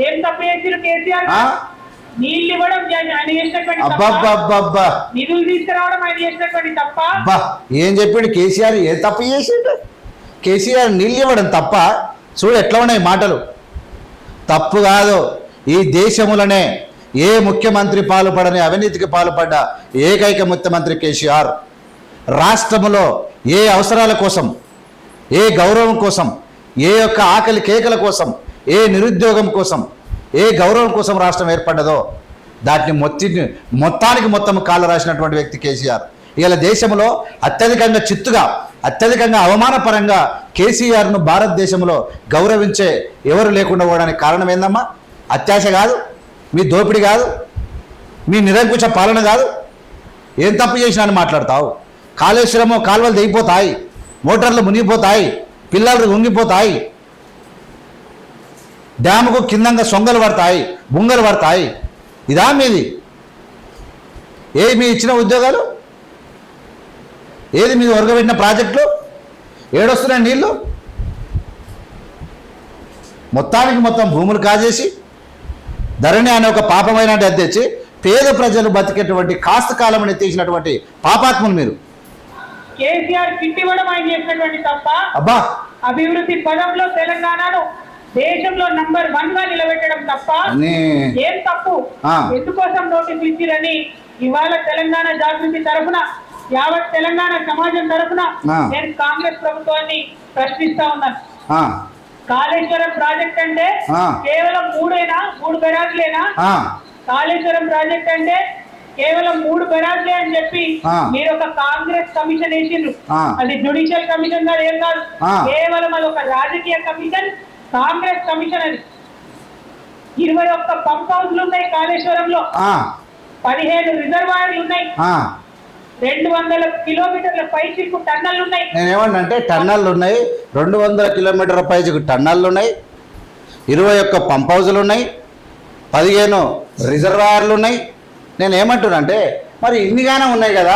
ఏం తప్పు చేసిరు కేసీఆర్ నీళ్ళు ఇవ్వడం ఆయన చేసినటువంటి అబ్బబ్బబ్బబ్బా నిధులు తీసుకురావడం ఆయన చేసినటువంటి తప్ప ఏం చెప్పిండు కేసీఆర్? ఏ తప్పు చేసిండు కేసీఆర్? నీళ్ళు ఇవ్వడం తప్ప? చూడు ఎట్లా ఉన్నాయి మాటలు. తప్పు కాదు. ఈ దేశములనే ఏ ముఖ్యమంత్రి పాల్పడని అవినీతికి పాల్పడ్డ ఏకైక ముఖ్యమంత్రి కేసీఆర్. రాష్ట్రంలో ఏ అవసరాల కోసం, ఏ గౌరవం కోసం, ఏ యొక్క ఆకలి కేకల కోసం, ఏ నిరుద్యోగం కోసం, ఏ గౌరవం కోసం రాష్ట్రం ఏర్పడ్డదో దాన్ని మొత్తానికి మొత్తం కాళ్ళు రాసినటువంటి వ్యక్తి కేసీఆర్. ఇవాళ దేశంలో అత్యధికంగా చిత్తుగా, అత్యధికంగా అవమానపరంగా కేసీఆర్ను భారతదేశంలో గౌరవించే ఎవరు లేకుండా పోవడానికి కారణం ఏందమ్మా? అత్యాశ కాదు, మీ దోపిడీ కాదు, మీ నిరంకుశ పాలన కాదు. ఏం తప్పు చేసినా అని మాట్లాడతావు? కాళేశ్వరము కాలువలు తెగిపోతాయి, మోటార్లు మునిగిపోతాయి, పిల్లలు ఉంగిపోతాయి, డ్యాముకు కిందంగా సొంగలు పడతాయి, బుంగలు పడతాయి. ఇదా మీది? ఏది మీ ఇచ్చిన ఉద్యోగాలు? ఏది మీరు ఒరగబెట్టిన ప్రాజెక్టులు? ఏడొస్తున్నాయి నీళ్ళు? మొత్తానికి మొత్తం భూములు కాజేసి ధరణి అనే ఒక పాపమైన తెచ్చి పేద ప్రజలు బతికేటువంటి కాస్త కాలం తీసినటువంటి పాపాత్ములు మీరు. కేసీఆర్ కిట్ ఇవ్వడం ఆయన చేసినటువంటి తప్ప అబ్బా అభివృద్ధి పదంలో తెలంగాణను దేశంలో నంబర్ 1 గా నిలబెట్టడం తప్ప ఏం తప్పు? ఎందుకోసం నోటీసులు ఇచ్చిరని ఇవాళ తెలంగాణ జాగృతి తరఫున, యావత్ తెలంగాణ సమాజం తరఫున నేను కాంగ్రెస్ ప్రభుత్వాన్ని ప్రశ్నిస్తా ఉన్నాను. కాళేశ్వరం ప్రాజెక్ట్ అంటే కేవలం 3 బెరాజ్లేనా? కాళేశ్వరం ప్రాజెక్ట్ అంటే కేవలం 3 బెరాజ్లే అని చెప్పి మీరు ఒక కాంగ్రెస్ కమిషన్ వేసిండ్రు. అది జ్యుడిషియల్ కమిషన్ కాదు, ఏం కాదు, కేవలం అది ఒక రాజకీయ కమిషన్, కాంగ్రెస్ కమిషన్. అది 21 పంప్ హౌస్లు ఉన్నాయి కాళేశ్వరంలో, 15 రిజర్వాయర్లు ఉన్నాయి, 200 కిలోమీటర్ల పైచికు టన్నల్లు ఉన్నాయి. నేనేమన్నంటే టన్నల్లు ఉన్నాయి, 200 కిలోమీటర్ల పైచికు టన్నల్లు ఉన్నాయి, 21 పంప్ హౌజులు ఉన్నాయి, 15 రిజర్వాయర్లు ఉన్నాయి. నేను ఏమంటున్నానంటే మరి ఇన్నిగానే ఉన్నాయి కదా,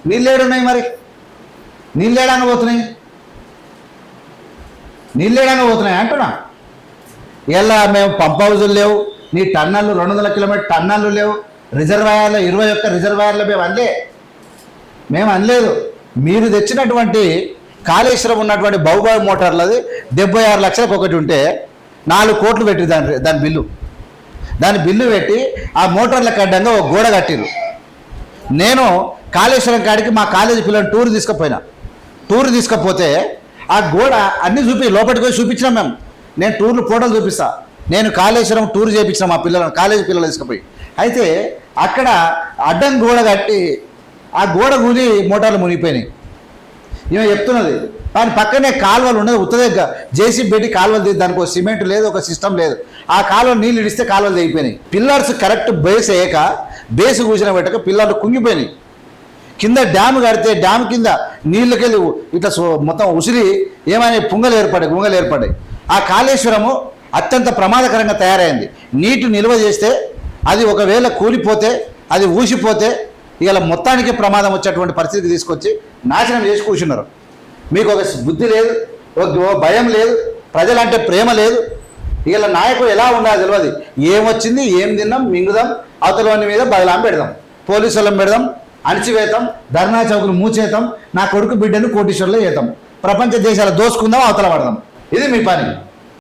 నీళ్ళేడున్నాయి? మరి నీళ్ళేడానికి పోతున్నాయి, నీళ్ళేడానికి పోతున్నాయి అంటున్నా. ఇలా మేము పంప్ హౌజులు లేవు, నీ టన్నల్లు 200 కిలోమీటర్ టన్నల్లు లేవు, రిజర్వాయర్లు 21 రిజర్వాయర్లు మేము అనలేదు. మీరు తెచ్చినటువంటి కాళేశ్వరం ఉన్నటువంటి బహుభాగ మోటార్లది 76 లక్షలకు ఒకటి ఉంటే 4 కోట్లు పెట్టి దాని బిల్లు పెట్టి ఆ మోటార్ల కడ్డంగా ఒక గోడ కట్టిరు. నేను కాళేశ్వరం కాడికి మా కాలేజీ పిల్లలు టూర్ తీసుకపోతే ఆ గోడ అన్నీ లోపలికి పోయి చూపించినాం మేము. నేను ఫోటోలు చూపిస్తా. నేను కాళేశ్వరం టూర్ చేయించిన మా పిల్లలను, కాలేజీ పిల్లలు తీసుకుపోయి. అయితే అక్కడ అడ్డం గోడ కట్టి ఆ గోడ కూలి మోటార్లు మునిగిపోయినాయి. ఈమె చెప్తున్నది దాని పక్కనే కాలువలు ఉన్నది, ఉత్తదేగా జేసీ పెట్టి కాలువలు తీసి, దానికి ఒక సిమెంట్ లేదు, ఒక సిస్టమ్ లేదు. ఆ కాలువలు నీళ్ళు ఇడిస్తే కాలువలు తెగిపోయినాయి. పిల్లర్స్ కరెక్ట్ బేస్ వేయక, బేసు కూర్చిన పెట్టక పిల్లర్లు కుంగిపోయినాయి. కింద డ్యామ్ కడితే డ్యామ్ కింద నీళ్ళకెళ్ళి ఇట్లా మొత్తం ఉసిరి ఏమైనా గుంగలు ఏర్పడ్డాయి. ఆ కాళేశ్వరము అత్యంత ప్రమాదకరంగా తయారైంది. నీటి నిల్వ చేస్తే అది ఒకవేళ కూలిపోతే, అది ఊసిపోతే ఇవాళ మొత్తానికి ప్రమాదం వచ్చేటువంటి పరిస్థితికి తీసుకొచ్చి నాశనం చేసి కూర్చున్నారు. మీకు ఒక బుద్ధి లేదు, ఒక భయం లేదు, ప్రజలంటే ప్రేమ లేదు. ఇవాళ నాయకుడు ఎలా ఉండాలో తెలియదు. ఏమొచ్చింది, ఏం తిన్నాం, మింగుదాం, అవతలవన్నీ మీద బదలాం పెడదాం, పోలీసు వాళ్ళం పెడదాం, అణిచివేతాం, ధర్నా చౌకులు మూచేతాం, నా కొడుకు బిడ్డను కోటీశ్వర్లో చేతాం, ప్రపంచ దేశాలు దోసుకుందాం, అవతల పడదాం. ఇది మీ పని.